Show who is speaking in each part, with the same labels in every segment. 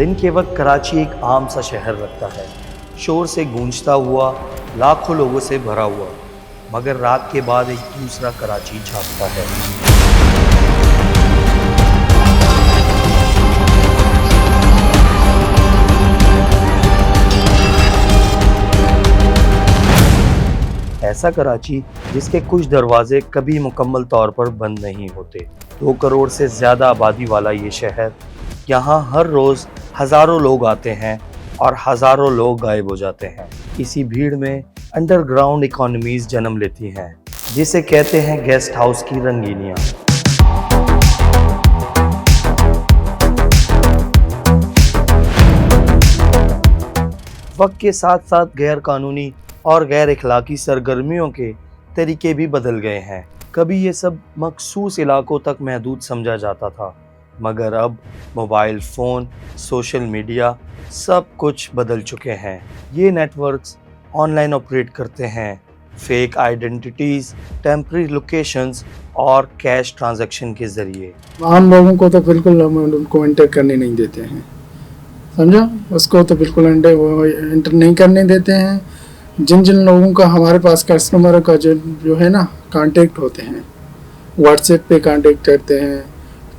Speaker 1: दिन के वक्त कराची एक आम सा शहर लगता है, शोर से गूंजता हुआ, लाखों लोगों से भरा हुआ। मगर रात के बाद एक दूसरा कराची झांकता है। ऐसा कराची जिसके कुछ दरवाजे कभी मुकम्मल तौर पर बंद नहीं होते। 2 करोड़ से ज़्यादा आबादी वाला ये शहर, यहाँ हर रोज़ हज़ारों लोग आते हैं और हज़ारों लोग गायब हो जाते हैं। इसी भीड़ में अंडरग्राउंड इकोनॉमीज जन्म लेती हैं, जिसे कहते हैं गेस्ट हाउस की रंगीनियाँ। वक्त के साथ साथ गैर कानूनी और गैर इखलाकी सरगर्मियों के तरीके भी बदल गए हैं। कभी ये सब मखसूस इलाकों तक महदूद समझा जाता था, मगर अब मोबाइल फ़ोन, सोशल मीडिया सब कुछ बदल चुके हैं। ये नेटवर्क्स ऑनलाइन ऑपरेट करते हैं, फेक आइडेंटिटीज़, टेम्पररी लोकेशंस और कैश ट्रांजैक्शन के ज़रिए।
Speaker 2: आम लोगों को तो बिल्कुल हम उनको एंटर करने नहीं देते हैं, समझा। उसको तो बिल्कुल एंटर नहीं करने देते हैं। जिन जिन लोगों का हमारे पास कस्टमर का जो है ना कांटेक्ट होते हैं, व्हाट्सएप पे कांटेक्ट करते हैं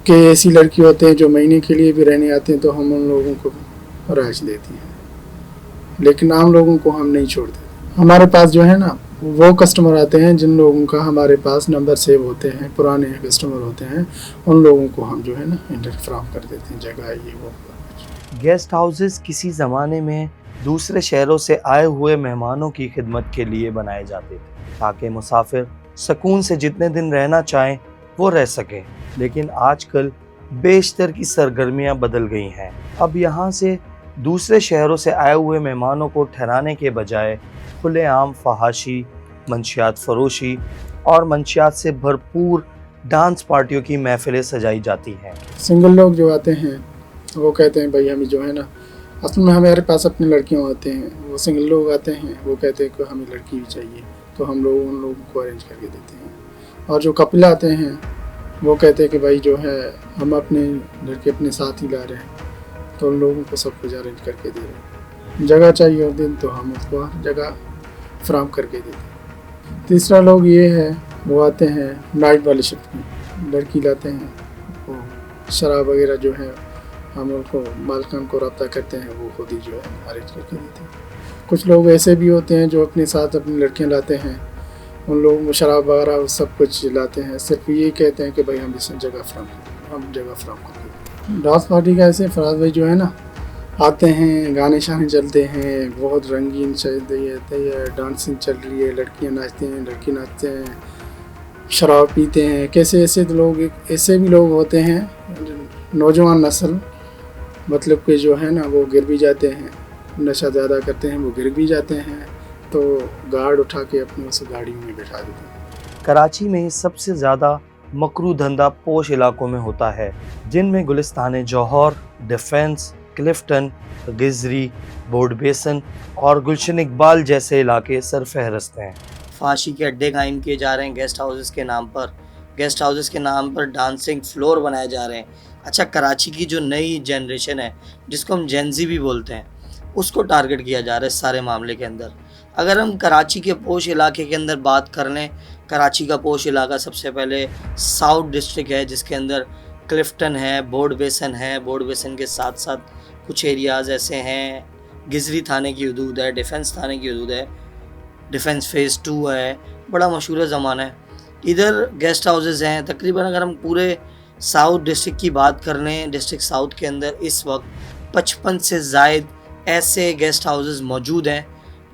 Speaker 2: कि ऐसी लड़की होते हैं जो महीने के लिए भी रहने आते हैं, तो हम उन लोगों को राज देती हैं, लेकिन आम लोगों को हम नहीं छोड़ते। हमारे पास जो है ना वो कस्टमर आते हैं जिन लोगों का हमारे पास नंबर सेव होते हैं, पुराने कस्टमर होते हैं, उन लोगों को हम जो है ना एंटर फ्राहम कर देते हैं, जगह ये वो।
Speaker 1: गेस्ट हाउसेस किसी ज़माने में दूसरे शहरों से आए हुए मेहमानों की खिदमत के लिए बनाए जाते थे, ताकि मुसाफिर सुकून से जितने दिन रहना चाहें वो रह सकें। लेकिन आजकल बेशतर की सरगर्मियां बदल गई हैं। अब यहाँ से दूसरे शहरों से आए हुए मेहमानों को ठहराने के बजाय खुलेआम फहाशी, मंशियात फरोशी और मंशियात से भरपूर डांस पार्टियों की महफिलें सजाई जाती हैं।
Speaker 2: सिंगल लोग जो आते हैं वो कहते हैं भाई हमें जो है ना, असल में हमारे पास अपनी लड़कियां आते हैं, वो सिंगल लोग आते हैं, वो कहते हैं कि हमें लड़की भी चाहिए, तो हम लोग उन लोगों को अरेंज करके देते हैं। और जो कपल आते हैं वो कहते हैं कि भाई जो है हम अपने लड़के अपने साथ ही ला रहे हैं, तो उन लोगों को सब कुछ अरेंज करके दे रहे हैं। जगह चाहिए उस दिन तो हम उसको जगह फ्राहम करके देते हैं। तीसरा लोग ये है, वो आते हैं नाइट वाली शिफ्ट में, लड़की लाते हैं, वो शराब वगैरह जो है हम उनको मालकान को रब्ता करते हैं, वो खुद ही जो है अरेंज करके देते हैं। कुछ लोग ऐसे भी होते हैं जो अपने साथ अपनी लड़कियां लाते हैं, उन लोगों को शराब वगैरह सब कुछ लाते हैं, सिर्फ ये कहते हैं कि भाई हम इस जगह फ्राहम करते हैं। डांस पार्टी का ऐसे फराज भाई जो है ना आते हैं, गाने शाने चलते हैं, बहुत रंगीन चलती है, डांसिंग चल रही है, लड़कियाँ नाचते हैं, लड़के नाचते हैं, शराब पीते हैं। कैसे ऐसे लोग, ऐसे भी लोग होते हैं नौजवान नस्ल, मतलब कि जो है ना वो गिर भी जाते हैं, नशा ज़्यादा करते हैं, वो गिर भी जाते हैं, तो गार्ड उठा के अपनी उस गाड़ी में बैठा देते हैं।
Speaker 1: कराची में सबसे ज़्यादा मकरू धंधा पोश इलाकों में होता है, जिनमें गुलिस्तान जौहर, डिफेंस, क्लिफ्टन, गिजरी, बोर्ड बेसन और गुलशन इकबाल जैसे इलाके सरफहरस्त हैं।
Speaker 3: फांसी के अड्डे कायम किए जा रहे हैं गेस्ट हाउसेस के नाम पर। गेस्ट हाउसेस के नाम पर डांसिंग फ्लोर बनाए जा रहे हैं। अच्छा, कराची की जो नई जनरेशन है, जिसको हम जेनजी भी बोलते हैं, उसको टारगेट किया जा रहा है सारे मामले के अंदर। अगर हम कराची के पोश इलाके के अंदर बात कर लें, कराची का पोश इलाका सबसे पहले साउथ डिस्ट्रिक्ट है, जिसके अंदर क्लिफ्टन है, बोर्ड बेसन है, बोर्ड बेसन के साथ साथ कुछ एरियाज़ ऐसे हैं, गिजरी थाने की हदूद है, डिफेंस थाने की हदूद है, डिफेंस फेज़ 2 है, बड़ा मशहूर ज़माना है। इधर गेस्ट हाउसेस हैं तकरीबन। अगर हम पूरे साउथ डिस्ट्रिक्ट की बात कर लें, डिस्ट्रिक्ट साउथ के अंदर इस वक्त 55 से ज़ायद ऐसे गेस्ट हाउसेस मौजूद हैं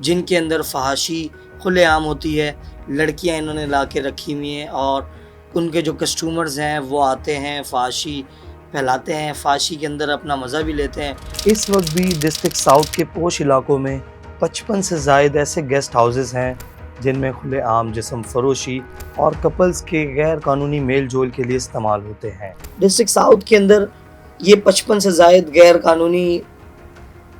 Speaker 3: जिनके अंदर फहाशी खुलेआम होती है। लड़कियां इन्होंने ला के रखी हुई हैं और उनके जो कस्टमर्स हैं वो आते हैं, फहाशी फैलाते हैं, फहाशी के अंदर अपना मज़ा भी लेते हैं।
Speaker 1: इस वक्त भी डिस्ट्रिक्ट साउथ के पोश इलाकों में 55 से ज़ायद ऐसे गेस्ट हाउसेस हैं जिनमें खुलेआम जिस्म फरोशी और कपल्स के गैर कानूनी मेल जोल के लिए इस्तेमाल होते हैं।
Speaker 3: डिस्ट्रिक्ट साउथ के अंदर ये 55 से ज़ायद गैर कानूनी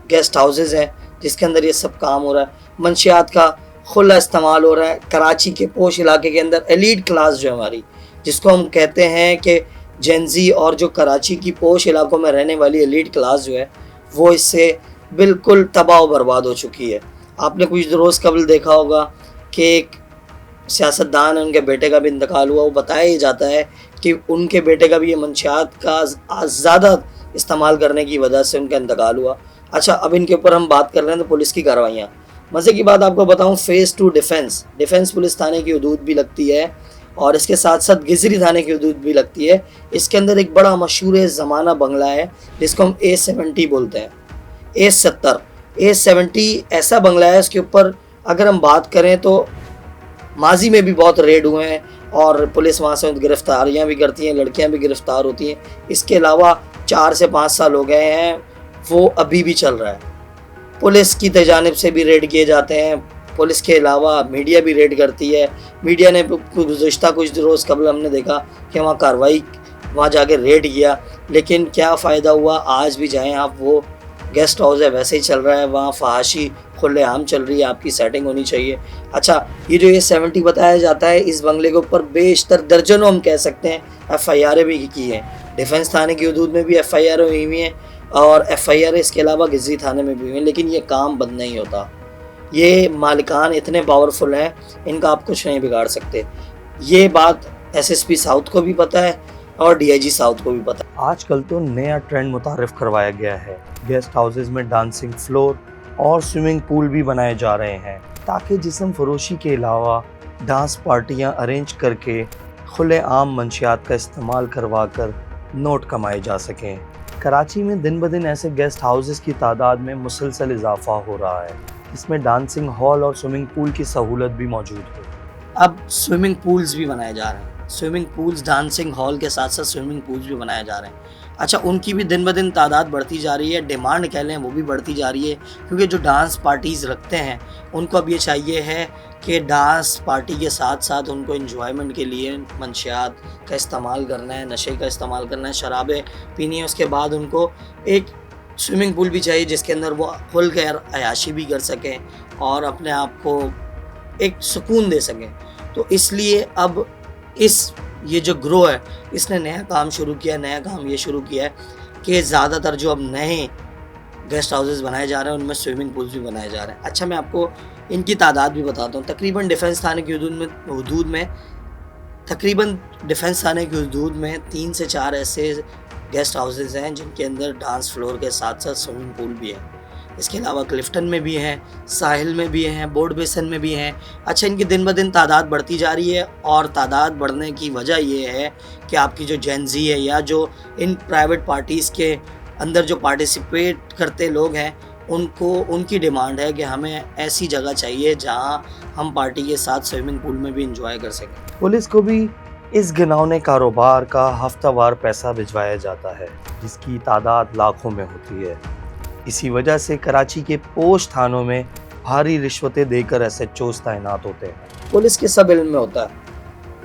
Speaker 3: गेस्ट हाउसेस हैं जिसके अंदर ये सब काम हो रहा है। मंशियात का खुला इस्तेमाल हो रहा है। कराची के पोश इलाके के अंदर एलीट क्लास जो हमारी, जिसको हम कहते हैं कि जेनजी, और जो कराची की पोश इलाकों में रहने वाली एलीट क्लास जो है वो इससे बिल्कुल तबाह व बर्बाद हो चुकी है। आपने कुछ रोज़ कबल देखा होगा कि एक सियासतदान है, उनके बेटे का भी इंतकाल हुआ। वो बताया ही जाता है कि उनके बेटे का भी ये मंशियात का ज़्यादा इस्तेमाल करने की वजह से उनका इंतकाल हुआ। अच्छा, अब इनके ऊपर हम बात कर रहे हैं तो पुलिस की कार्रवाइयाँ। मज़े की बात आपको बताऊँ, फ़ेज़ 2 डिफेंस पुलिस थाने की हदूद भी लगती है और इसके साथ साथ गिजरी थाने की हदूद भी लगती है। इसके अंदर एक बड़ा मशहूर ज़माना बंगला है जिसको हम A70 बोलते हैं, A70 ऐसा बंगला है। इसके ऊपर अगर हम बात करें तो माजी में भी बहुत रेड हुए हैं और पुलिस वहाँ से गिरफ्तारियाँ भी करती हैं, लड़कियाँ भी गिरफ्तार होती हैं। इसके अलावा 4 से 5 साल हो गए हैं, वो अभी भी चल रहा है। पुलिस की जानिब से भी रेड किए जाते हैं, पुलिस के अलावा मीडिया भी रेड करती है। मीडिया ने गुज़िश्ता कुछ रोज़ कबल हमने देखा कि वहाँ कार्रवाई, वहाँ जाके रेड किया, लेकिन क्या फ़ायदा हुआ। आज भी जाएँ आप, वो गेस्ट हाउस है वैसे ही चल रहा है, वहाँ फहाशी खुलेआम चल रही है, आपकी सेटिंग होनी चाहिए। अच्छा, ये जो A70 बताया जाता है, इस बंगले के ऊपर बेशतर दर्जनों हम कह सकते हैं FIR भी की हैं। डिफेंस थाने की हदूद में भी FIR हुई हुई हैं और FIR इसके अलावा गिजरी थाने में भी हुई हैं, लेकिन ये काम बंद नहीं होता। ये मालिकान इतने पावरफुल हैं, इनका आप कुछ नहीं बिगाड़ सकते। ये बात SSP साउथ को भी पता है और DIG साउथ को भी पता है।
Speaker 1: आजकल तो नया ट्रेंड मुतारिफ करवाया गया है। गेस्ट हाउसेज में डांसिंग फ्लोर और स्विमिंग पूल भी बनाए जा रहे हैं ताकि जिस्म फरोशी के अलावा डांस पार्टियां अरेंज करके खुलेआम मंशियात का इस्तेमाल करवा कर नोट कमाए जा सकें। कराची में दिन ब दिन ऐसे गेस्ट हाउसेज की तादाद में मुसलसल इजाफा हो रहा है, इसमें डांसिंग हॉल और स्विमिंग पूल की सहूलत भी मौजूद है।
Speaker 3: अब स्विमिंग पूल्स भी बनाए जा रहे हैं, स्विमिंग पूल्स, डांसिंग हॉल के साथ साथ स्विमिंग पूल्स भी बनाए जा रहे हैं। अच्छा, उनकी भी दिन ब दिन तादाद बढ़ती जा रही है, डिमांड कह लें वो भी बढ़ती जा रही है, क्योंकि जो डांस पार्टीज़ रखते हैं उनको अब ये चाहिए है कि डांस पार्टी के साथ साथ उनको एंजॉयमेंट के लिए मंशियात का इस्तेमाल करना है, नशे का इस्तेमाल करना है, शराबें पीनी है। उसके बाद उनको एक स्विमिंग पूल भी चाहिए जिसके अंदर वो खुल कर अयाशी भी कर सकें और अपने आप को एक सुकून दे सकें। तो इसलिए अब ये जो ग्रो है, इसने नया काम शुरू किया। नया काम ये शुरू किया है कि ज़्यादातर जो अब नए गेस्ट हाउसेस बनाए जा रहे हैं उनमें स्विमिंग पूल्स भी बनाए जा रहे हैं। अच्छा, मैं आपको इनकी तादाद भी बताता हूँ। तकरीबन डिफेंस थाने की हदूद में 3 से 4 ऐसे गेस्ट हाउसेस हैं जिनके अंदर डांस फ्लोर के साथ साथ स्विमिंग पूल भी है। इसके अलावा क्लिफ्टन में भी हैं, साहिल में भी हैं, बोर्ड बेसन में भी हैं। अच्छा, इनकी दिन ब दिन तादाद बढ़ती जा रही है और तादाद बढ़ने की वजह ये है कि आपकी जो जेनजी है या जो इन प्राइवेट पार्टीज़ के अंदर जो पार्टिसिपेट करते लोग हैं, उनकी डिमांड है कि हमें ऐसी जगह चाहिए जहां हम पार्टी के साथ स्विमिंग पूल में भी इंजॉय कर सकें।
Speaker 1: पुलिस को भी इस घिनौने कारोबार का हफ्तावार पैसा भिजवाया जाता है जिसकी तादाद लाखों में होती है। इसी वजह से कराची के पोश थानों में भारी रिश्वतें देकर SHOs तैनात होते हैं।
Speaker 3: पुलिस के सब इल्म में होता है,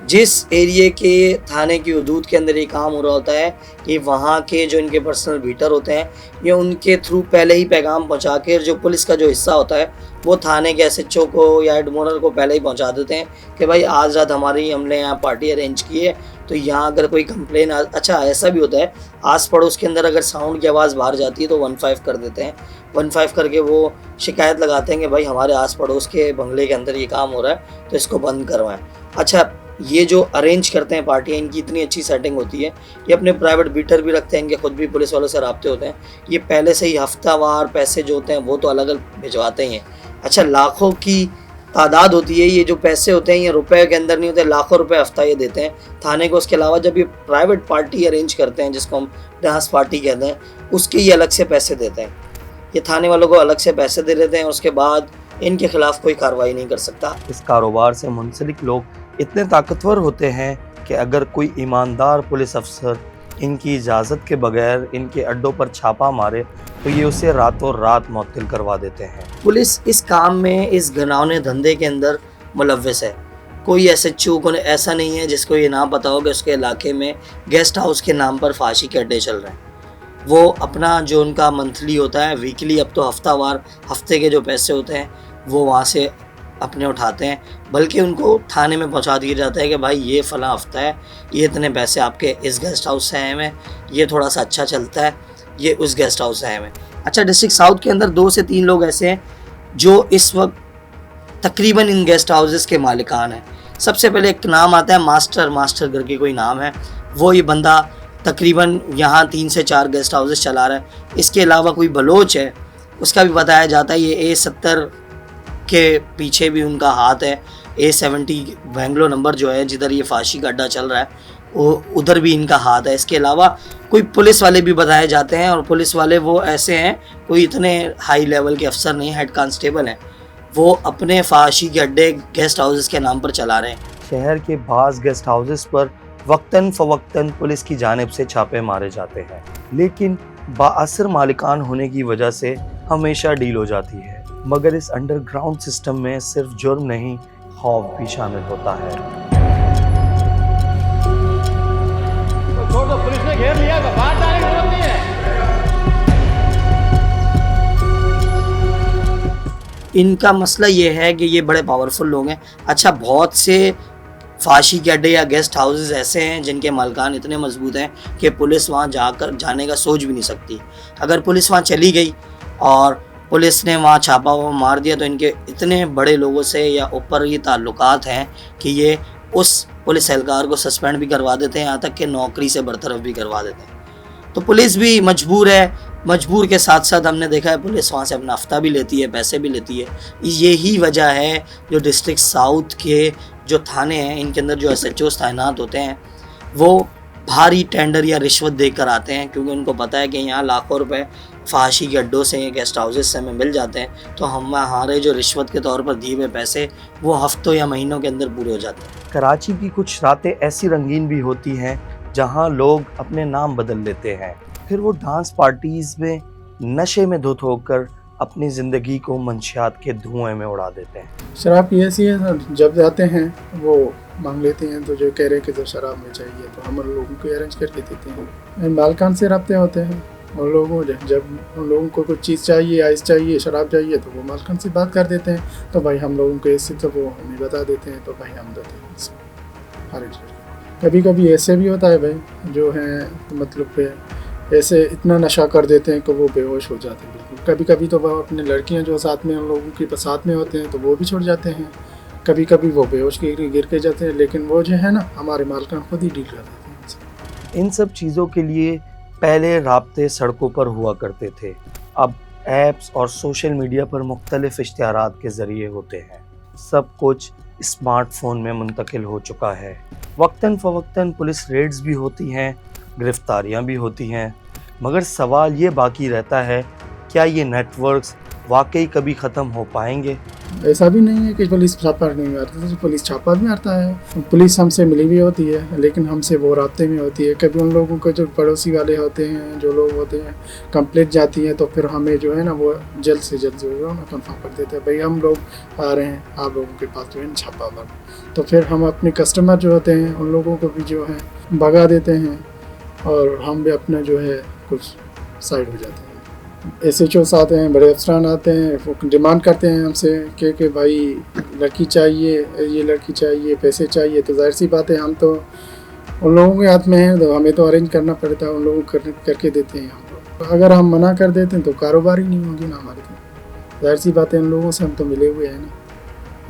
Speaker 3: जिस एरिए के थाने की हदूद के अंदर ये काम हो रहा होता है कि वहाँ के जो इनके पर्सनल बीटर होते हैं ये उनके थ्रू पहले ही पैगाम पहुँचा के जो पुलिस का जो हिस्सा होता है वो थाने के SHO को या एडमोनर को पहले ही पहुँचा देते हैं कि भाई आज रात हमने यहाँ पार्टी अरेंज की है, तो यहाँ अगर कोई कंप्लेन अच्छा ऐसा भी होता है आस पड़ोस के अंदर अगर साउंड की आवाज़ बाहर जाती है तो 15 कर देते हैं। 15 करके वो शिकायत लगाते हैं कि भाई हमारे आस पड़ोस के बंगले के अंदर ये काम हो रहा है तो इसको बंद करवाएं। अच्छा, ये जो अरेंज करते हैं पार्टियाँ, इनकी इतनी अच्छी सेटिंग होती है, ये अपने प्राइवेट बीटर भी रखते हैं, इनके खुद भी पुलिस वालों से राब्ते होते हैं। ये पहले से ही हफ्तावार पैसे जो होते हैं वो तो अलग अलग भिजवाते ही हैं। अच्छा, लाखों की तादाद होती है। ये जो पैसे होते हैं ये रुपए के अंदर नहीं होते, लाखों रुपए हफ्ता ये देते हैं थाने को। उसके अलावा जब ये प्राइवेट पार्टी अरेंज करते हैं जिसको हम डांस पार्टी कहते हैं, उसके ये अलग से पैसे देते हैं। ये थाने वालों को अलग से पैसे दे देते हैं, उसके बाद इनके खिलाफ कोई कार्रवाई नहीं कर सकता।
Speaker 1: इस कारोबार से मुंसलिक लोग इतने ताकतवर होते हैं कि अगर कोई ईमानदार पुलिस अफसर इनकी इजाज़त के बगैर इनके अड्डों पर छापा मारे तो ये उसे रातों रात मुअत्तल करवा देते हैं।
Speaker 3: पुलिस इस काम में, इस घिनौने धंधे के अंदर मुलव्वस है। कोई SHO को ऐसा नहीं है जिसको ये ना पता हो कि उसके इलाके में गेस्ट हाउस के नाम पर फांसी के अड्डे चल रहे हैं। वो अपना जो उनका मंथली होता है, वीकली, अब तो हफ्तावार, हफ्ते के जो पैसे होते हैं वो वहाँ से अपने उठाते हैं, बल्कि उनको थाने में पहुंचा दिया जाता है कि भाई ये फ़लाँ हफ्ता है, ये इतने पैसे आपके इस गेस्ट हाउस से आए हैं, ये थोड़ा सा अच्छा चलता है, ये उस गेस्ट हाउस से आए हैं। अच्छा, डिस्ट्रिक्ट साउथ के अंदर 2 से 3 लोग ऐसे हैं जो इस वक्त तकरीबन इन गेस्ट हाउसेस के मालिकान हैं। सबसे पहले एक नाम आता है मास्टर करके कोई नाम है, वो ये बंदा तकरीबन यहाँ 3 से 4 गेस्ट हाउसेस चला रहा है। इसके अलावा कोई बलोच है, उसका भी बताया जाता है ये A70 के पीछे भी उनका हाथ है। A70 बेंगलोर नंबर जो है जिधर ये फांसी का अड्डा चल रहा है, वो उधर भी इनका हाथ है। इसके अलावा कोई पुलिस वाले भी बताए जाते हैं, और पुलिस वाले वो ऐसे हैं, कोई इतने हाई लेवल के अफसर नहीं, हेड कांस्टेबल हैं, वो अपने फांसी के अड्डे गेस्ट हाउसेस के नाम पर चला रहे हैं।
Speaker 1: शहर के बाज़ गेस्ट हाउसेस पर वक्तन फ़वक्तन पुलिस की जानिब से छापे मारे जाते हैं, लेकिन बाअसर मालिकान होने की वजह से हमेशा डील हो जाती है। मगर इस अंडरग्राउंड सिस्टम में सिर्फ जुर्म नहीं, खौफ भी शामिल होता है।
Speaker 4: छोड़ दो, पुलिस ने घेर लिया, बाहर जाने की जरूरत नहीं है।
Speaker 3: इनका मसला ये है कि ये बड़े पावरफुल लोग हैं। अच्छा, बहुत से फांसी के अड्डे या गेस्ट हाउसेस ऐसे हैं जिनके मालिकान इतने मजबूत हैं कि पुलिस वहाँ जाने का सोच भी नहीं सकती। अगर पुलिस वहाँ चली गई और पुलिस ने वहाँ छापा हुआ मार दिया, तो इनके इतने बड़े लोगों से या ऊपर ये ताल्लुकात हैं कि ये उस पुलिस एहलकार को सस्पेंड भी करवा देते हैं, यहाँ तक कि नौकरी से बरतरफ भी करवा देते हैं। तो पुलिस भी मजबूर है। मजबूर के साथ साथ हमने देखा है पुलिस वहाँ से अपना हफ्ता भी लेती है, पैसे भी लेती है। यही वजह है जो डिस्ट्रिक्ट साउथ के जो थाने हैं, इनके अंदर जो SHOs तैनात होते हैं, वो भारी टेंडर या रिश्वत देकर आते हैं, क्योंकि उनको पता है कि यहाँ लाखों रुपए फांसी के अड्डों से, गेस्ट हाउसेस से हमें मिल जाते हैं, तो हमारे जो रिश्वत के तौर पर दिए हुए पैसे वो हफ्तों या महीनों के अंदर पूरे हो जाते हैं।
Speaker 1: कराची की कुछ रातें ऐसी रंगीन भी होती हैं जहां लोग अपने नाम बदल लेते हैं, फिर वो डांस पार्टीज़ में नशे में धुत होकर अपनी ज़िंदगी को मंशियात के धुएं में उड़ा देते हैं।
Speaker 2: शराब की ऐसी है सर, जब जाते हैं वो मांग लेते हैं, तो जो कह रहे हैं कि तो शराब में चाहिए, तो हम उन लोगों को अरेंज करके देते हैं। मालकान से रब्ते होते हैं उन लोगों, जब उन लोगों को कुछ चीज़ चाहिए, आइस चाहिए, शराब चाहिए, तो वो मालकान से बात कर देते हैं, तो भाई हम लोगों को ऐसे तो वो हमें बता देते हैं, तो भाई हम देते हैं अरेंज करके। कभी कभी ऐसे भी होता है भाई जो है मतलब पे ऐसे इतना नशा कर देते हैं कि वो बेहोश हो जाते हैं बिल्कुल। कभी कभी तो वह अपनी लड़कियां जो साथ में उन लोगों के साथ में होते हैं, तो वो भी छुड़ जाते हैं। कभी कभी वो बेहोश गिर के जाते हैं, लेकिन वो जो है ना हमारे मालिकान खुद ही डील कर देते हैं।
Speaker 1: इन सब चीज़ों के लिए पहले राब्ते सड़कों पर हुआ करते थे, अब ऐप्स और सोशल मीडिया पर मुख्तलिफ इश्तिहारात के ज़रिए होते हैं। सब कुछ स्मार्टफोन में मुंतकिल हो चुका है। वक्तन फ़वक्तन पुलिस रेड्स भी होती हैं, गिरफ्तारियां भी होती हैं, मगर सवाल ये बाकी रहता है, क्या ये नेटवर्क्स वाकई कभी ख़त्म हो पाएंगे?
Speaker 2: ऐसा भी नहीं है कि पुलिस छापा नहीं मारती, तो पुलिस छापा भी मारता है। पुलिस हमसे मिली भी होती है, लेकिन हमसे वो रास्ते में होती है। कभी उन लोगों के जो पड़ोसी वाले होते हैं, जो लोग होते हैं, कंप्लेंट जाती है, तो फिर हमें जो है ना वो जल्द से जल्द जो है ना कंफर्म कर देते हैं, भाई हम लोग आ रहे हैं, आप लोगों के पास जो है छापा मार। तो फिर हम अपने कस्टमर जो होते हैं उन लोगों को भी जो है भगा देते हैं, और हम भी अपना जो है कुछ साइड हो जाते हैं। SHOs आते हैं, बड़े अफसरान आते हैं, वो डिमांड करते हैं हमसे कि भाई लड़की चाहिए, ये लड़की चाहिए, पैसे चाहिए, तो जाहिर सी बात है हम तो उन लोगों के हाथ में है, तो हमें तो अरेंज करना पड़ता है, उन लोगों को करके देते हैं हम लोग। अगर हम मना कर देते हैं तो कारोबार ही नहीं होगी ना हमारे, तो जाहिर सी बात है उन लोगों से हम तो मिले हुए हैं ना,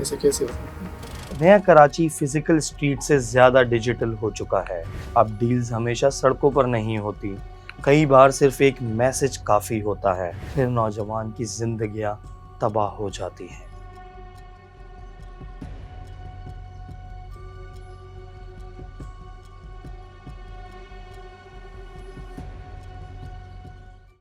Speaker 2: ऐसे कैसे हो सकता है।
Speaker 1: नया कराची फिजिकल स्ट्रीट से ज़्यादा डिजिटल हो चुका है। अब डील्स हमेशा सड़कों पर नहीं होती, कई बार सिर्फ एक मैसेज काफ़ी होता है, फिर नौजवान की जिंदगियां तबाह हो जाती हैं।